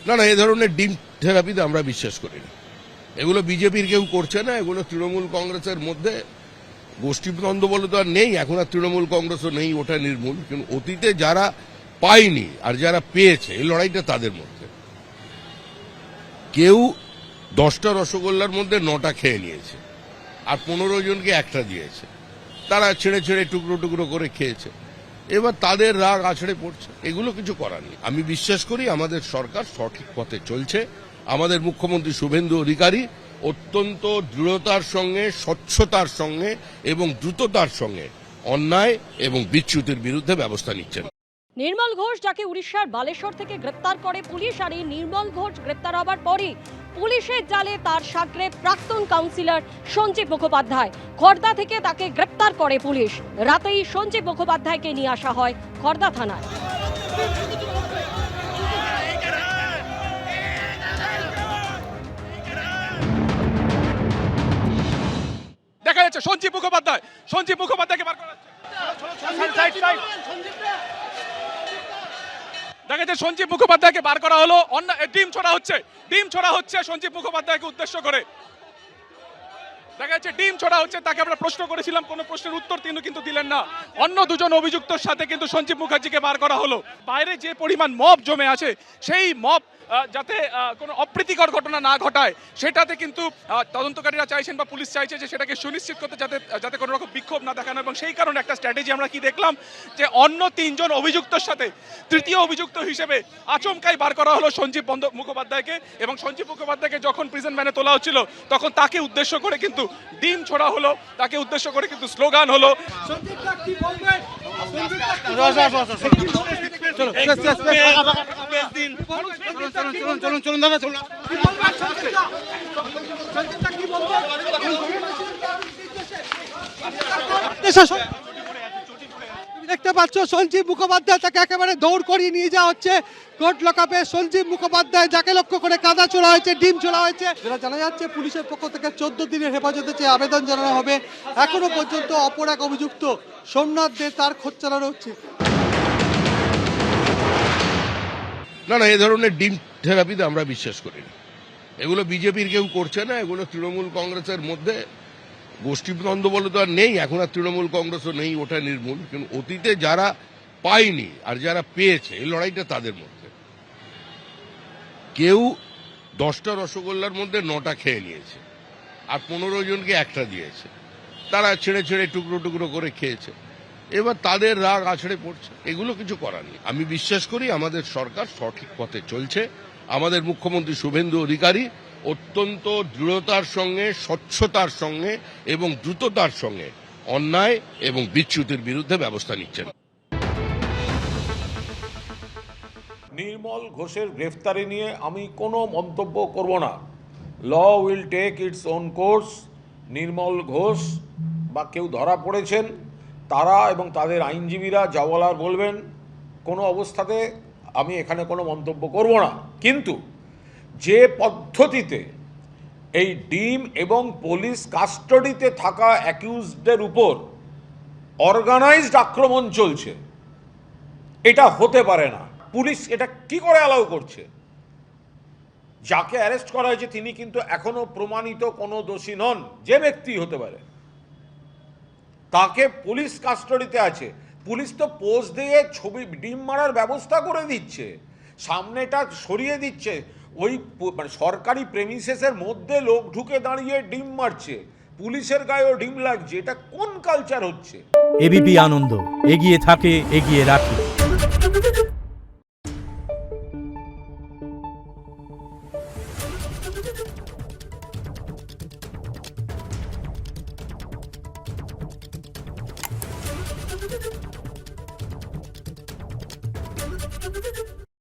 না না, এ ধরনের ডিম থেরাপিতে আমরা বিশ্বাস করি না। এগুলো বিজেপির কেউ করছে না, এগুলো তৃণমূল কংগ্রেসের মধ্যে গোষ্ঠীদ্বন্দ্ব বলে তো আর নেই, এখন আর তৃণমূল কংগ্রেসও নেই, ওটা নির্মূল। কিন্তু অতীতে যারা পায়নি আর যারা পেয়েছে, এই লড়াইটা তাদের মধ্যে। কেউ 10টা রসগোল্লার মধ্যে 9টা খেয়ে নিয়েছে আর 15 জনকে একটা দিয়েছে, তারা ছেড়ে ছেড়ে টুকরো টুকরো করে খেয়েছে, এবার তাদের রাগ আছড়ে পড়ছে। এগুলো কিছু করার নেই। আমি বিশ্বাস করি আমাদের সরকার সঠিক পথে চলছে। আমাদের মুখ্যমন্ত্রী শুভেন্দু অধিকারী অত্যন্ত দৃঢ়তার সঙ্গে, স্বচ্ছতার সঙ্গে এবং দ্রুততার সঙ্গে অন্যায় এবং বিচ্যুতির বিরুদ্ধে ব্যবস্থা নিচ্ছেন। নির্মল ঘোষ, যাকে উড়িষ্যার বালেশ্বর থেকে গ্রেপ্তার করে পুলিশ, আর এই নির্মল ঘোষ গ্রেপ্তার হবার পরে পুলিশের জালে তার সাগরে প্রাক্তন কাউন্সিলর সঞ্জীব মুখোপাধ্যায়। খড়দা থেকে তাকে গ্রেপ্তার করে পুলিশ। রাতেই সঞ্জীব মুখোপাধ্যায়কে নিয়ে আসা হয় খড়দা থানায়। দেখা যাচ্ছে সঞ্জীব মুখোপাধ্যায়কে বার করা হচ্ছে। দেখা যাচ্ছে সঞ্জীব মুখোপাধ্যায়কে বার করা হলো। ডিম ছোড়া হচ্ছে সঞ্জীব মুখোপাধ্যায়কে উদ্দেশ্য করে। দেখা যাচ্ছে ডিম ছোড়া হচ্ছে। তাকে আমরা প্রশ্ন করেছিলাম, কোনো প্রশ্নের উত্তর তিনি কিন্তু দিলেন না। অন্য দুজন অভিযুক্তর সাথে কিন্তু সঞ্জীব মুখার্জিকে বার করা হলো। বাইরে যে পরিমাণ মব জমে আছে, সেই মব যাতে কোনো অপ্রীতিকর ঘটনা না ঘটায়, সেটাতে কিন্তু তদন্তকারীরা চাইছেন বা পুলিশ চাইছে যে সেটাকে সুনিশ্চিত করতে, যাতে কোনো রকম বিক্ষোভ না দেখানো। এবং সেই কারণে একটা স্ট্র্যাটেজি আমরা কি দেখলাম, যে অন্য 3 জন অভিযুক্তর সাথে তৃতীয় অভিযুক্ত হিসেবে আচমকাই বার করা হলো সঞ্জীব মুখোপাধ্যায়কে। এবং সঞ্জীব মুখোপাধ্যায়কে যখন প্রিজন ভ্যানে তোলা হচ্ছিল, তখন তাকে উদ্দেশ্য করে কিন্তু ডিম ছোড়া হলো, তাকে উদ্দেশ্য করে কিন্তু স্লোগান হলো। দেখতে পাচ্ছ সঞ্জীব মুখোপাধ্যায়, তাকে একেবারে দৌড় করিয়ে নিয়ে যাওয়া হচ্ছে কোর্ট লকআপে। সঞ্জীব মুখোপাধ্যায়, যাকে লক্ষ্য করে কাদা ছোড়া হয়েছে, ডিম ছোড়া হয়েছে। যেটা জানা যাচ্ছে, পুলিশের পক্ষ থেকে 14 দিনের হেফাজতে চেয়ে আবেদন জানানো হবে। এখনো পর্যন্ত অপর এক অভিযুক্ত সোমনাথ দে, তার খোঁজ চালানো হচ্ছে। না না, এ ধরনের ডিম থেরাপিতে আমরা বিশ্বাস করি না। এগুলো বিজেপির কেউ করছে না, এগুলো তৃণমূল কংগ্রেসের মধ্যে গোষ্ঠীদ্বন্দ্ব বলে তো আর নেই, এখন আর তৃণমূল কংগ্রেসও নেই, ওটা নির্মূল। কিন্তু অতীতে যারা পায়নি আর যারা পেয়েছে, এই লড়াইটা তাদের মধ্যে। কেউ 10টা রসগোল্লার মধ্যে 9টা খেয়ে নিয়েছে আর 15 জনকে একটা দিয়েছে, তারা ছেড়ে ছেড়ে টুকরো টুকরো করে খেয়েছে, এবার তাদের রাগ আছড়ে পড়ছে। এগুলো কিছু করার নেই। আমি বিশ্বাস করি আমাদের সরকার সঠিক পথে চলছে। আমাদের মুখ্যমন্ত্রী শুভেন্দু অধিকারী অত্যন্ত দৃঢ়তার সঙ্গে, স্বচ্ছতার সঙ্গে এবং দ্রুততার সঙ্গে অন্যায় এবং বিচ্যুতির বিরুদ্ধে ব্যবস্থা নিচ্ছেন। নির্মল ঘোষের গ্রেফতারি নিয়ে আমি কোনো মন্তব্য করব না। Law will take its own course. Nirmal Ghosh বা কেউ ধরা পড়েছেন, তারা এবং তাদের আইনজীবীরা যা বলার বলবেন। কোনো অবস্থাতে আমি এখানে কোনো মন্তব্য করব না। কিন্তু যে পদ্ধতিতে এই ডিম এবং পুলিশ কাস্টাডিতে থাকা অ্যাকিউজদের উপর অর্গানাইজড আক্রমণ চলছে, এটা হতে পারে না। পুলিশ এটা কি করে অ্যালাউ করছে? যাকে অ্যারেস্ট করা হয়েছে তিনি কিন্তু এখনো প্রমাণিত কোনো দোষী নন, যে ব্যক্তি হতে পারে। তাকে পুলিশ কাস্টাডিতে আছে। পুলিশ তো পোজ দিয়ে ছবি ডিম মারার ব্যবস্থা করে দিচ্ছে, সামনেটা সরিয়ে দিচ্ছে। ওই সরকারি প্রেমিসেসের মধ্যে লোক ঢুকে দাঁড়িয়ে ডিম মারছে, পুলিশের গায়েও ডিম লাগছে। এটা কোন কালচার হচ্ছে? এবিপি আনন্দ, এগিয়ে থাকে, এগিয়ে রাখে।